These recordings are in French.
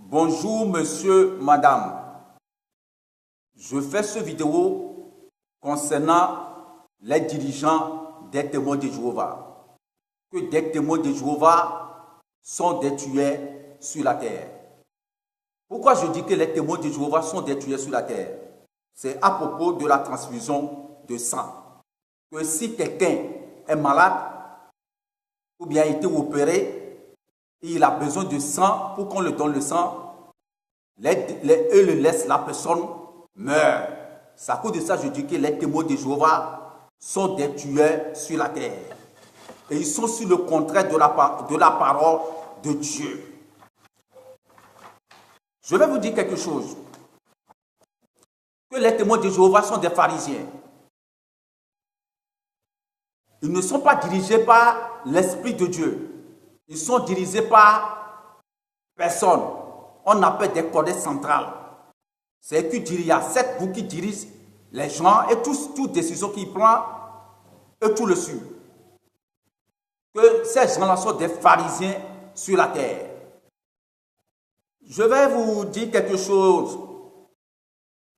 Bonjour monsieur, madame. Je fais cette vidéo concernant les dirigeants des témoins de Jéhovah. Que des témoins de Jéhovah sont des tueurs sur la terre. Pourquoi je dis que les témoins de Jéhovah sont des tueurs sur la terre? C'est à propos de la transfusion de sang. Que si quelqu'un est malade ou bien a été opéré, et il a besoin de sang pour qu'on lui donne le sang, eux le laissent, la personne meurt. C'est à cause de ça que je dis que les témoins de Jéhovah sont des tueurs sur la terre. Et ils sont sur le contraire de la parole de Dieu. Je vais vous dire quelque chose. Que les témoins de Jéhovah sont des pharisiens. Ils ne sont pas dirigés par l'Esprit de Dieu. Ils sont dirigés par personne. On appelle des codex centrales. C'est qui dirige, il y a 7 bouts qui dirigent les gens et toute décision qu'ils prennent, et tout le suit. Que ces gens-là sont des pharisiens sur la terre. Je vais vous dire quelque chose.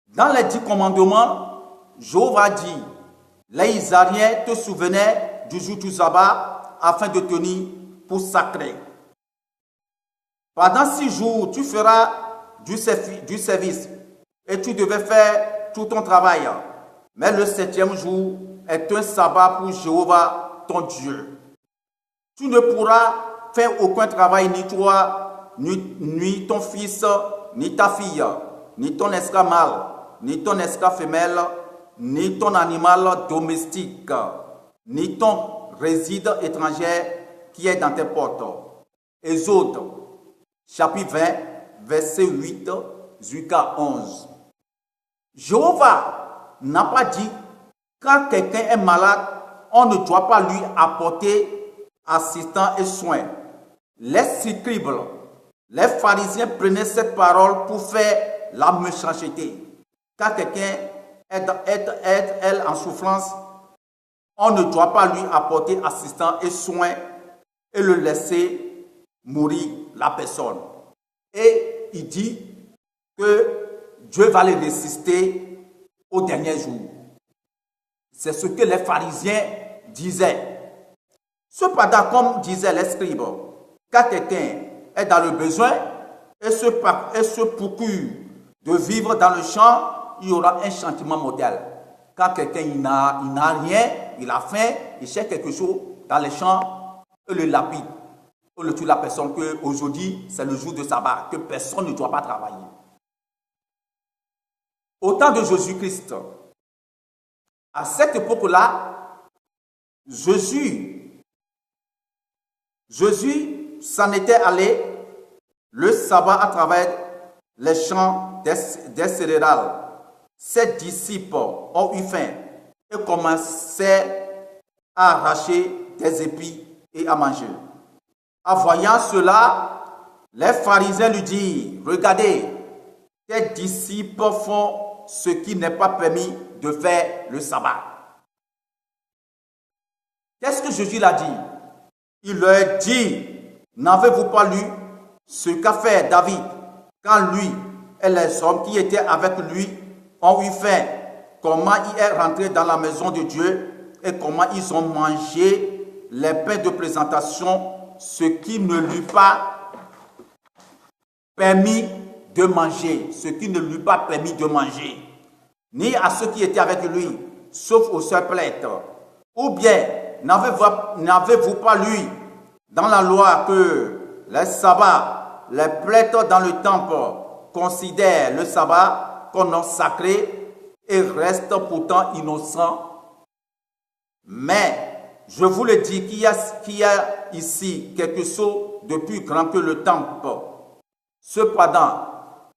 Dans les 10 commandements, Jéhovah dit, les Israéliens te souvenaient du jour du sabbat afin de tenir pour sacré. Pendant 6 jours, tu feras du service et tu devais faire tout ton travail. Mais le 7e jour est un sabbat pour Jéhovah, ton Dieu. Tu ne pourras faire aucun travail, ni toi, ni ton fils, ni ta fille, ni ton esclave mâle, ni ton esclave femelle, ni ton animal domestique, ni ton résident étranger qui est dans tes portes. Exode, chapitre 20, verset 8 jusqu'à 11. Jéhovah n'a pas dit, quand quelqu'un est malade, on ne doit pas lui apporter assistance et soins. Les scribes, les pharisiens prenaient cette parole pour faire la méchanceté. Quand quelqu'un est en souffrance, on ne doit pas lui apporter assistance et soins et le laisser mourir la personne. Et il dit que Dieu va les résister au dernier jour. C'est ce que les pharisiens disaient. Cependant, comme disaient les scribes, quand quelqu'un est dans le besoin et se procure de vivre dans le champ, il y aura un châtiment modèle. Quand quelqu'un n'a rien, il a faim, il cherche quelque chose dans les champs, et le lapide. On le tue la personne qu'aujourd'hui, c'est le jour de sabbat, que personne ne doit pas travailler. Au temps de Jésus-Christ, à cette époque-là, Jésus s'en était allé le sabbat à travers les champs des céréales. Ses disciples ont eu faim et commençaient à arracher des épis et à manger. En voyant cela, les pharisiens lui dirent, regardez, tes disciples font ce qui n'est pas permis de faire le sabbat. Qu'est-ce que Jésus l'a dit? Il leur dit, n'avez-vous pas lu ce qu'a fait David quand lui et les hommes qui étaient avec lui ont eu faim, comment il est rentré dans la maison de Dieu et comment ils ont mangé les pains de présentation, ce qui ne lui pas permis de manger, ni à ceux qui étaient avec lui, sauf aux seuls prêtres. Ou bien, n'avez-vous pas lu dans la loi que les sabbats, les prêtres dans le temple considèrent le sabbat comme non sacré et restent pourtant innocents? Mais je vous le dis qu'il y a ici quelque chose de plus grand que le temple. Cependant,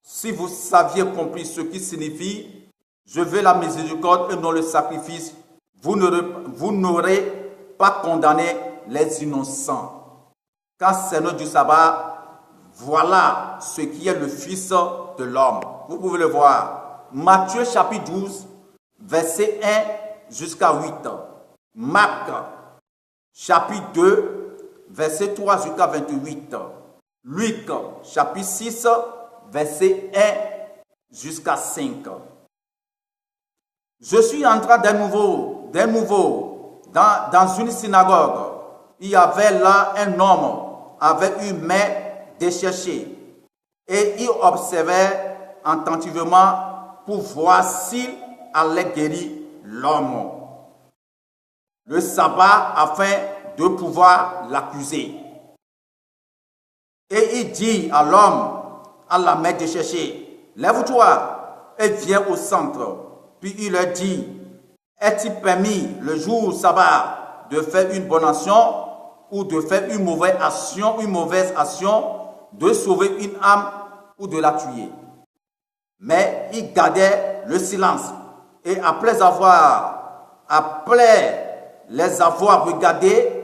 si vous saviez compris ce qui signifie « Je veux la miséricorde et non le sacrifice », vous n'aurez pas condamné les innocents. Quand c'est le du sabbat, voilà ce qui est le Fils de l'homme. Vous pouvez le voir. Matthieu chapitre 12, verset 1 jusqu'à 8. Marc chapitre 2, verset 3 jusqu'à 28. Luc chapitre 6, verset 1 jusqu'à 5. Je suis entré dans une synagogue. Il y avait là un homme avec une main décherchée et il observait attentivement pour voir s'il allait guérir l'homme le sabbat afin de pouvoir l'accuser. Et il dit à l'homme à la main décherchée, lève-toi et viens au centre. Puis il leur dit, est-il permis le jour sabbat de faire une bonne action ou de faire une mauvaise action, de sauver une âme ou de la tuer? Mais il gardait le silence. Et après les avoir regardés,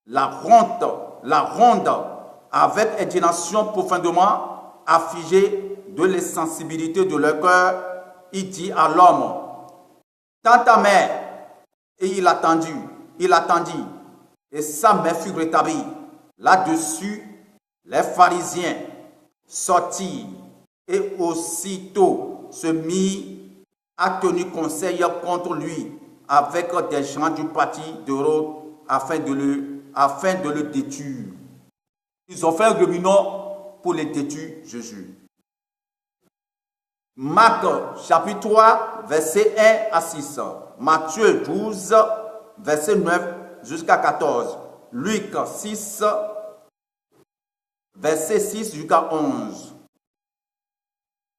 la ronde avec indignation profondément affligée de l'insensibilité de leur cœur, il dit à l'homme, tends ta main. Et il attendit, et sa main fut rétablie. Là-dessus, les pharisiens sortirent et aussitôt se mirent à tenir conseil contre lui avec des gens du parti d'Hérode afin de le détruire. Ils ont fait un réunion pour le détruire Jésus. Marc chapitre 3, verset 1 à 6. Matthieu 12, verset 9 jusqu'à 14. Luc 6, verset 6 jusqu'à 11.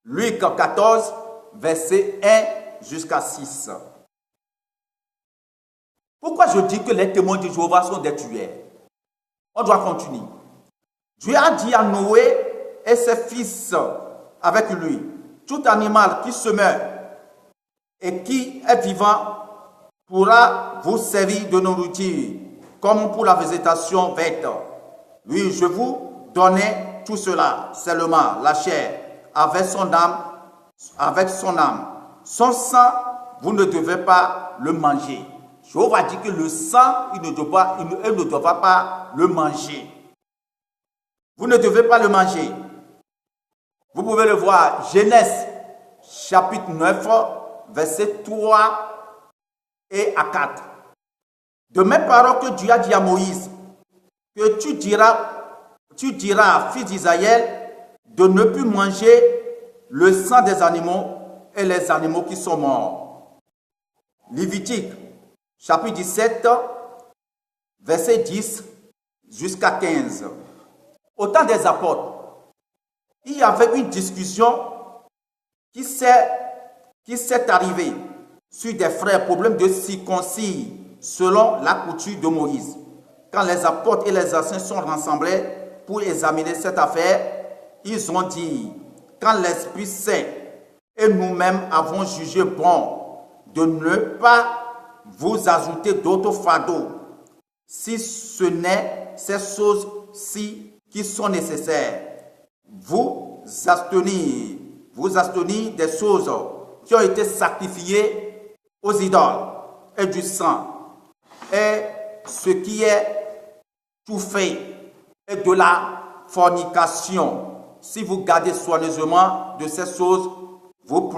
Luc 14, verset 1 jusqu'à 6. Pourquoi je dis que les témoins de Jéhovah sont des tueurs? On doit continuer. Dieu a dit à Noé et ses fils avec lui, tout animal qui se meurt et qui est vivant pourra vous servir de nourriture, comme pour la végétation verte. Oui, je vous donnais tout cela, seulement la chair, avec son âme. Son sang, vous ne devez pas le manger. Jéhovah dit que le sang, il ne doit pas le manger. Vous ne devez pas le manger. Vous pouvez le voir, Genèse chapitre 9, verset 3 et à 4. De même paroles que Dieu a dit à Moïse, que tu diras, fils d'Israël, de ne plus manger le sang des animaux et les animaux qui sont morts. Lévitique chapitre 17, verset 10 jusqu'à 15. Au temps des apôtres, il y avait une discussion qui s'est arrivée sur des frères, problème de circoncis selon la coutume de Moïse. Quand les apôtres et les anciens sont rassemblés pour examiner cette affaire, ils ont dit, quand l'Esprit Saint et nous-mêmes avons jugé bon de ne pas vous ajouter d'autres fardeaux, si ce n'est ces choses-ci qui sont nécessaires, vous abstenir des choses qui ont été sacrifiées aux idoles et du sang, et ce qui est tout fait, et de la fornication. Si vous gardez soigneusement de ces choses, vous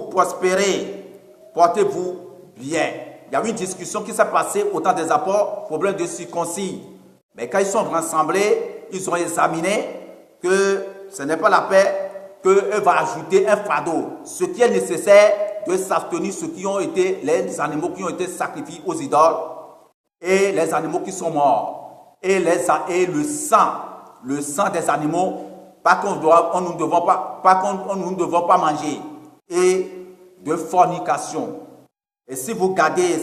prospérez, portez-vous bien. Il y a eu une discussion qui s'est passée au temps des apôtres, problème de circoncis. Mais quand ils sont rassemblés, ils ont examiné que ce n'est pas la paix, qu'elle va ajouter un fardeau. Ce qui est nécessaire de s'abstenir, ce qui ont été les animaux qui ont été sacrifiés aux idoles et les animaux qui sont morts. Et le sang des animaux, par contre, nous ne devons pas manger. Et de fornication. Et si vous gardez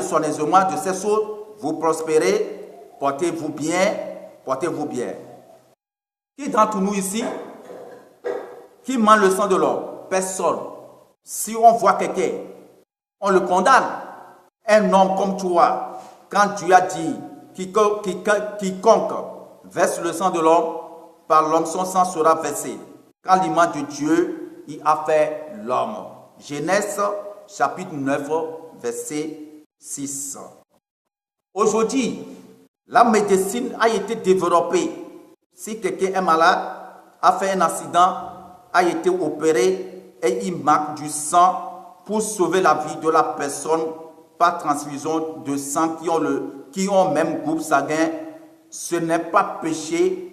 soigneusement de ces choses, vous prospérez, portez-vous bien. Qui d'entre nous ici, qui mange le sang de l'homme? Personne. Si on voit quelqu'un, on le condamne. Un homme comme toi, quand Dieu a dit, quiconque verse le sang de l'homme, par l'homme son sang sera versé. Quand l'image de Dieu y a fait l'homme. Genèse chapitre 9, verset 6. Aujourd'hui, la médecine a été développée. Si quelqu'un est malade, a fait un accident, a été opéré et il manque du sang pour sauver la vie de la personne par transfusion de sang qui ont même groupe sanguin, ce n'est pas péché,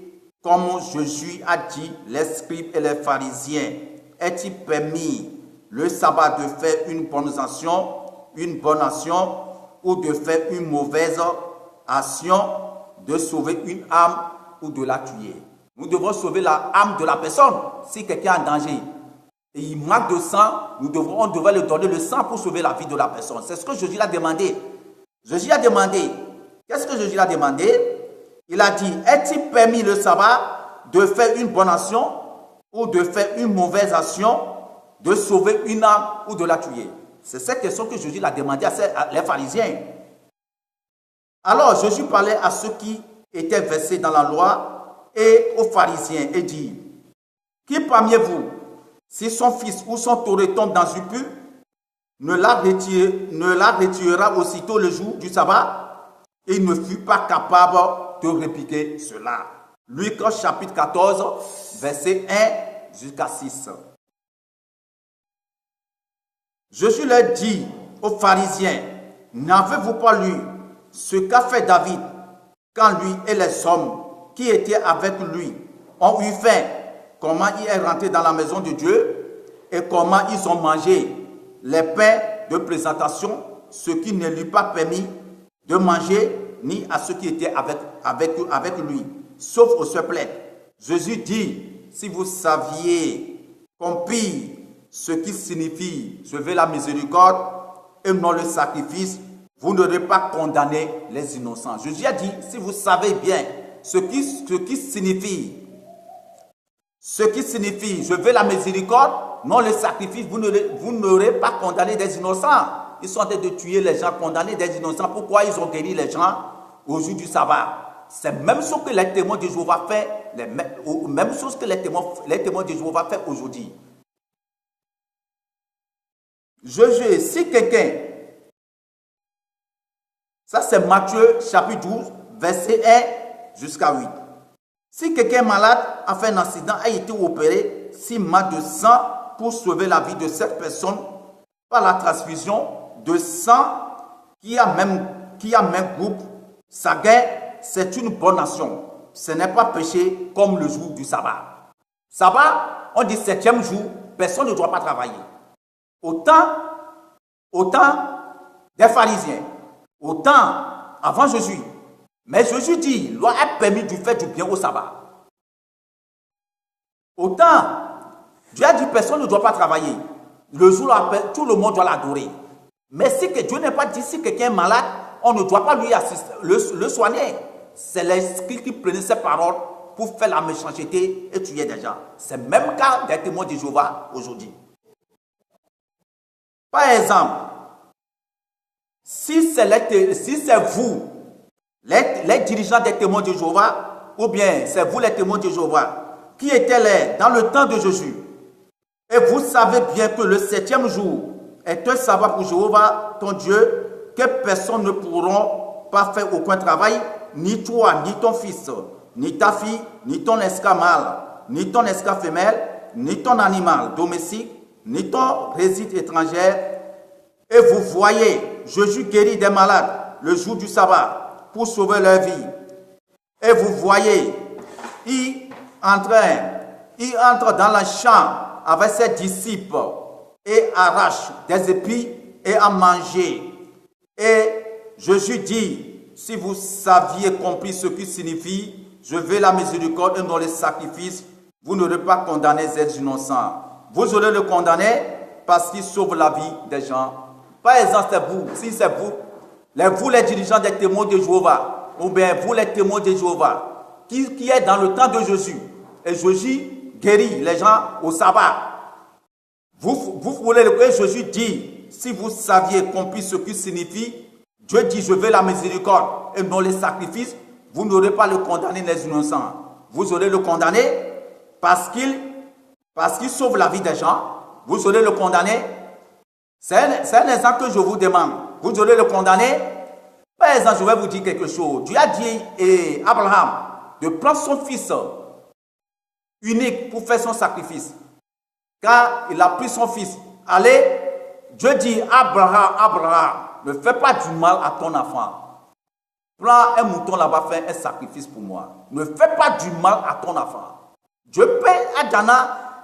comme Jésus a dit, les scribes et les pharisiens. Est-il permis le sabbat de faire une bonne action ou de faire une mauvaise action, de sauver une âme ou de la tuer? Nous devons sauver l'âme de la personne. Si quelqu'un est en danger et il manque de sang, on devrait lui donner le sang pour sauver la vie de la personne. C'est ce que Jésus a demandé. Jésus a demandé. Qu'est-ce que Jésus a demandé? Il a dit, est-il permis le sabbat de faire une bonne action ou de faire une mauvaise action, de sauver une âme ou de la tuer? C'est cette question que Jésus a demandé à les pharisiens. Alors Jésus parlait à ceux qui étaient versés dans la loi et aux pharisiens et dit, qui parmi vous, si son fils ou son taureau tombe dans une puits, ne la retirera aussitôt le jour du sabbat? Et il ne fut pas capable de répliquer cela. Luc chapitre 14, verset 1 jusqu'à 6. Jésus leur dit aux pharisiens, n'avez-vous pas lu ce qu'a fait David quand lui et les hommes qui étaient avec lui ont eu faim, comment il est rentré dans la maison de Dieu et comment ils ont mangé les pains de présentation, ce qui ne lui pas permis de manger ni à ceux qui étaient avec lui, sauf aux sepulcres. Jésus dit, si vous saviez compris ce qui signifie je veux la miséricorde et non le sacrifice, vous n'aurez pas condamné les innocents. Jésus a dit, si vous savez bien ce qui signifie je veux la miséricorde, non le sacrifice, vous n'aurez pas condamné des innocents. Ils sont en train de tuer les gens, condamner des innocents. Pourquoi ils ont guéri les gens au jour du sabbat? C'est même ce que les témoins de Jéhovah font, même chose que les témoins de Jéhovah font aujourd'hui. Si quelqu'un, ça c'est Matthieu chapitre 12, verset 1 jusqu'à 8. Si quelqu'un malade a fait un accident, a été opéré, s'il manque de sang pour sauver la vie de cette personne par la transfusion de sang qui a même groupe sanguin, c'est une bonne action. Ce n'est pas péché comme le jour du sabbat. Sabbat, on dit 7e jour, personne ne doit pas travailler. Autant des pharisiens, autant avant Jésus. Mais Jésus dit, loi a permis de faire du bien au sabbat. Autant, Dieu a dit, personne ne doit pas travailler. Le jour, tout le monde doit l'adorer. Mais si Dieu n'est pas dit, si quelqu'un est malade, on ne doit pas lui assister, le soigner. C'est l'esprit qui prenait ses paroles pour faire la méchanceté et tuer des gens. C'est le même cas des témoins de Jéhovah aujourd'hui. Par exemple, si c'est vous, les dirigeants des témoins de Jéhovah, ou bien c'est vous les témoins de Jéhovah, qui étaient là dans le temps de Jésus, et vous savez bien que le 7e jour est un sabbat pour Jéhovah, ton Dieu, que personne ne pourra pas faire aucun travail, ni toi, ni ton fils, ni ta fille, ni ton esclave mâle, ni ton esclave femelle, ni ton animal domestique, ni ton résident étranger. Et vous voyez, Jésus guérit des malades le jour du sabbat pour sauver leur vie. Et vous voyez, il entre dans le champ avec ses disciples et arrache des épis et à manger. Et Jésus dit, si vous saviez compris ce qui signifie, je veux la miséricorde et non le sacrifice, vous n'aurez pas condamné les innocents. Vous aurez le condamné parce qu'il sauve la vie des gens. Par exemple, c'est vous, si c'est vous, les dirigeants des témoins de Jéhovah, ou bien vous les témoins de Jéhovah, qui est dans le temps de Jésus, et Jésus guérit les gens au sabbat. Vous voulez que Jésus dit, si vous saviez compris ce qui signifie, Dieu dit, je veux la miséricorde et non les sacrifices, vous n'aurez pas le condamné les innocents. Vous aurez le condamné parce qu'il sauve la vie des gens. Vous aurez le condamné. C'est un exemple que je vous demande. Vous aurez le condamné. Par exemple, je vais vous dire quelque chose. Dieu a dit à Abraham de prendre son fils unique pour faire son sacrifice. Car il a pris son fils. Allez, Dieu dit, Abraham, ne fais pas du mal à ton enfant. Prends un mouton là-bas, fais un sacrifice pour moi. Ne fais pas du mal à ton enfant. Dieu peut,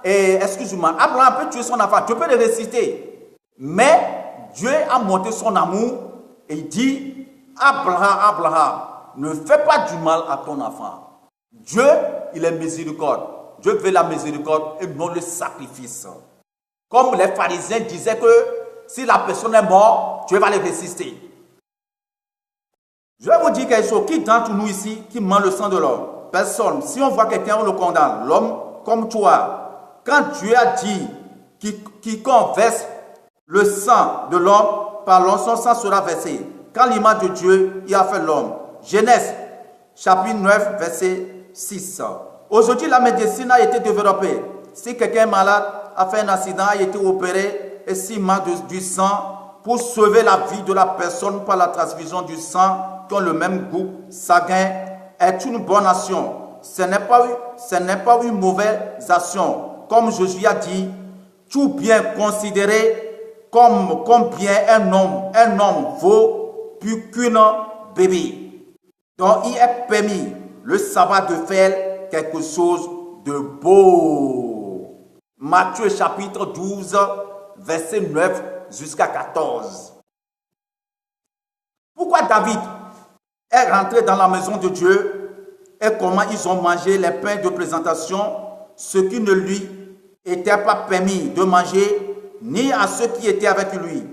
excuse-moi, Abraham peut tuer son enfant, Dieu peut le ressusciter. Mais Dieu a montré son amour et il dit, Abraham, ne fais pas du mal à ton enfant. Dieu, il est miséricorde. Dieu veut la miséricorde et non le sacrifice. Comme les pharisiens disaient que si la personne est morte, Dieu va le ressusciter. Je vais vous dire quelque chose. Qui d'entre nous ici qui ment le sang de l'homme? Personne. Si on voit quelqu'un, on le condamne. L'homme comme toi. Quand Dieu a dit quiconque verse le sang de l'homme, par l'homme, son sang sera versé. Quand l'image de Dieu y a fait l'homme. Genèse, chapitre 9, verset 6. Aujourd'hui, la médecine a été développée. Si quelqu'un est malade, a fait un accident, a été opéré, et s'il manque du sang, pour sauver la vie de la personne par la transfusion du sang, qui ont le même goût sanguin, est une bonne action. Ce n'est pas une mauvaise action. Comme Jésus a dit, tout bien considéré comme combien un homme vaut plus qu'un bébé. Donc il est permis le sabbat de faire quelque chose de beau. Matthieu chapitre 12, verset 9 jusqu'à 14. Pourquoi David est rentré dans la maison de Dieu et comment ils ont mangé les pains de présentation, ce qui ne lui était pas permis de manger, ni à ceux qui étaient avec lui,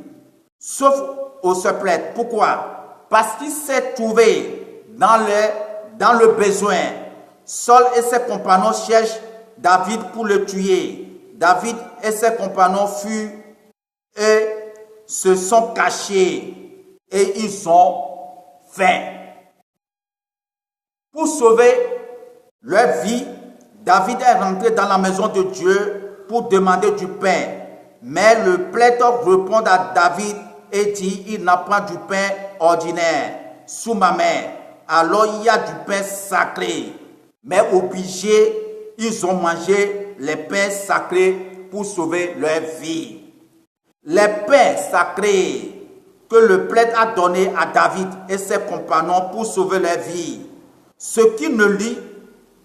sauf aux prêtres. Pourquoi? Parce qu'il s'est trouvé dans le besoin. Saul et ses compagnons cherchent David pour le tuer. David et ses compagnons furent et se sont cachés et ils ont faim. Pour sauver leur vie, David est rentré dans la maison de Dieu pour demander du pain. Mais le prêtre répond à David et dit, il n'a pas du pain ordinaire sous ma main. Alors il y a du pain sacré. Mais obligés, ils ont mangé les pains sacrés pour sauver leur vie. Les pains sacrés que le prêtre a donnés à David et ses compagnons pour sauver leur vie, ce qui ne lui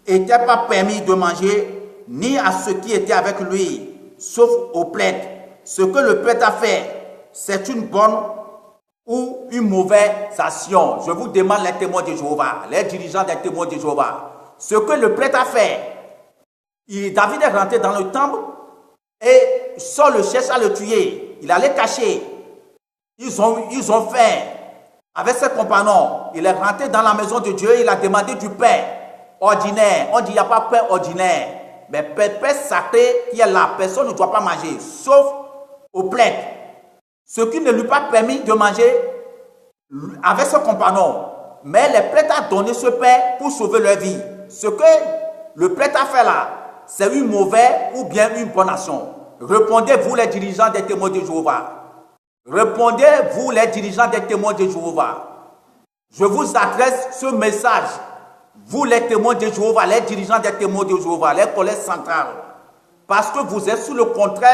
était pas permis de manger, ni à ceux qui étaient avec lui, sauf au prêtre. Ce que le prêtre a fait, c'est une bonne ou une mauvaise action. Je vous demande les témoins de Jéhovah, les dirigeants des témoins de Jéhovah. Ce que le prêtre a fait, David est rentré dans le temple et Saul le cherche à le tuer. Il allait cacher. Ils ont fait avec ses compagnons. Il est rentré dans la maison de Dieu, il a demandé du pain ordinaire. On dit il n'y a pas pain ordinaire. Mais pain sacré qui est là, personne ne doit pas manger, sauf au prêtre. Ce qui ne lui a pas permis de manger avec ses compagnons. Mais le prêtre a donné ce pain pour sauver leur vie. Ce que le prêtre a fait là, c'est une mauvaise ou bien une bonne action. Répondez-vous les dirigeants des témoins de Jéhovah. Répondez-vous les dirigeants des témoins de Jéhovah. Je vous adresse ce message. Vous les témoins de Jéhovah, les dirigeants des témoins de Jéhovah, les collèges centrales. Parce que vous êtes sous le contrôle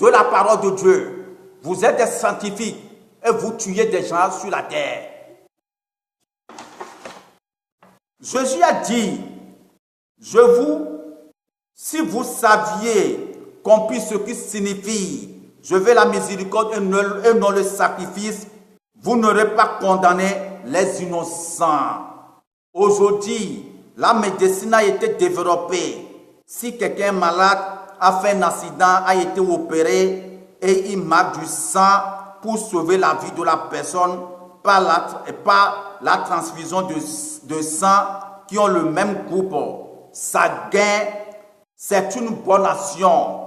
de la parole de Dieu. Vous êtes des scientifiques et vous tuez des gens sur la terre. Jésus a dit, si vous saviez compris ce qui signifie, je veux la miséricorde et non le sacrifice, vous n'aurez pas condamné les innocents. Aujourd'hui, la médecine a été développée. Si quelqu'un est malade, a fait un accident, a été opéré et il marque du sang pour sauver la vie de la personne par la transfusion de sang qui ont le même groupe sanguin, c'est une bonne action.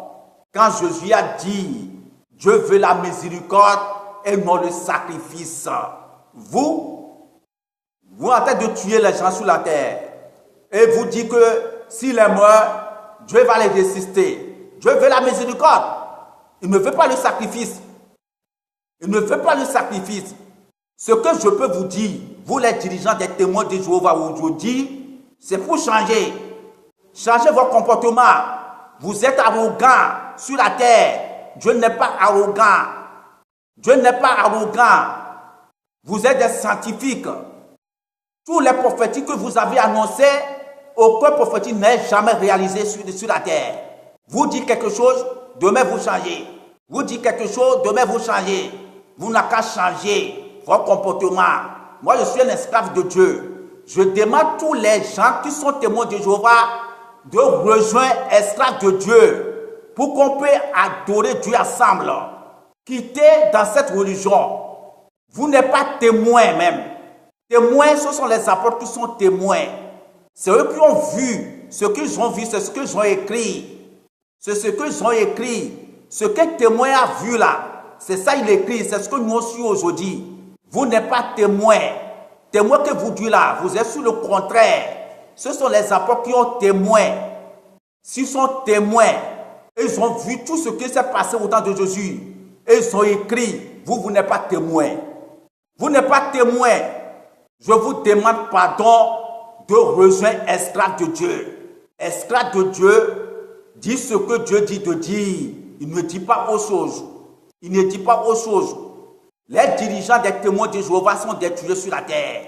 Quand Jésus a dit, Dieu veut la miséricorde et non le sacrifice. Vous en train de tuer les gens sur la terre et vous dites que s'il est mort, Dieu va les ressusciter. Dieu veut la miséricorde. Il ne veut pas le sacrifice. Il ne veut pas le sacrifice. Ce que je peux vous dire, vous les dirigeants des témoins de Jéhovah aujourd'hui, c'est pour changer. Changez votre comportement. Vous êtes arrogant sur la terre. Dieu n'est pas arrogant. Dieu n'est pas arrogant. Vous êtes des scientifiques. Tous les prophéties que vous avez annoncées, aucun prophétie n'est jamais réalisé sur la terre. Vous dites quelque chose, demain vous changez. Vous dites quelque chose, demain vous changez. Vous n'avez qu'à changer votre comportement. Moi, je suis un esclave de Dieu. Je demande à tous les gens qui sont témoins de Jéhovah de rejoindre esclaves de Dieu pour qu'on puisse adorer Dieu ensemble. Quittez dans cette religion. Vous n'êtes pas témoins même. Témoins, ce sont les apôtres qui sont témoins. C'est eux qui ont vu. Ce qu'ils ont vu, c'est ce qu'ils ont écrit. C'est ce qu'ils ont écrit. Ce qu'un témoin a vu là, c'est ça il écrit. C'est ce que nous avons su aujourd'hui. Vous n'êtes pas témoins. Témoins que vous dites là, vous êtes sur le contraire. Ce sont les apôtres qui ont témoins. S'ils sont témoins, ils ont vu tout ce qui s'est passé au temps de Jésus. Et ils ont écrit. Vous n'êtes pas témoins. Vous n'êtes pas témoins. Je vous demande pardon de rejoindre esclave de Dieu. Esclave de Dieu dit ce que Dieu dit de dire. Il ne dit pas autre chose. Il ne dit pas autre chose. Les dirigeants des témoins de Jéhovah sont des tueurs sur la terre.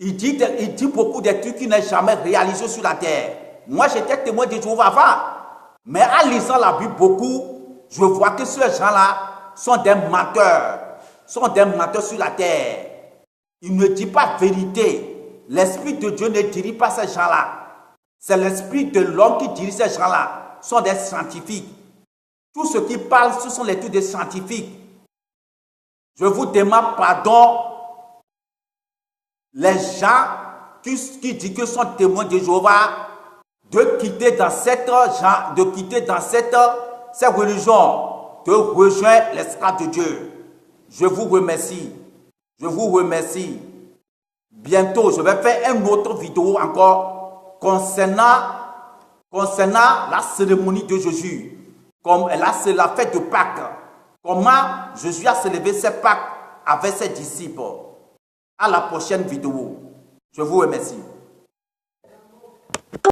Il dit beaucoup de trucs qui n'est jamais réalisé sur la terre. Moi, j'étais témoin de Jéhovah avant. Mais en lisant la Bible beaucoup, je vois que ces gens-là sont des menteurs. Sont des menteurs sur la terre. Ils ne disent pas vérité. L'Esprit de Dieu ne dirige pas ces gens-là. C'est l'Esprit de l'homme qui dirige ces gens-là. Ce sont des scientifiques. Tout ce qui parle, ce sont les trucs des scientifiques. Je vous demande pardon. Les gens qui disent que sont témoins de Jéhovah, de quitter dans cette religion, de rejoindre l'esclave de Dion. Je vous remercie. Je vous remercie. Bientôt, je vais faire une autre vidéo encore concernant la cérémonie de Jésus. Comme là, c'est la fête de Pâques. Comment Jésus a célébré ses Pâques avec ses disciples. À la prochaine vidéo. Je vous remercie.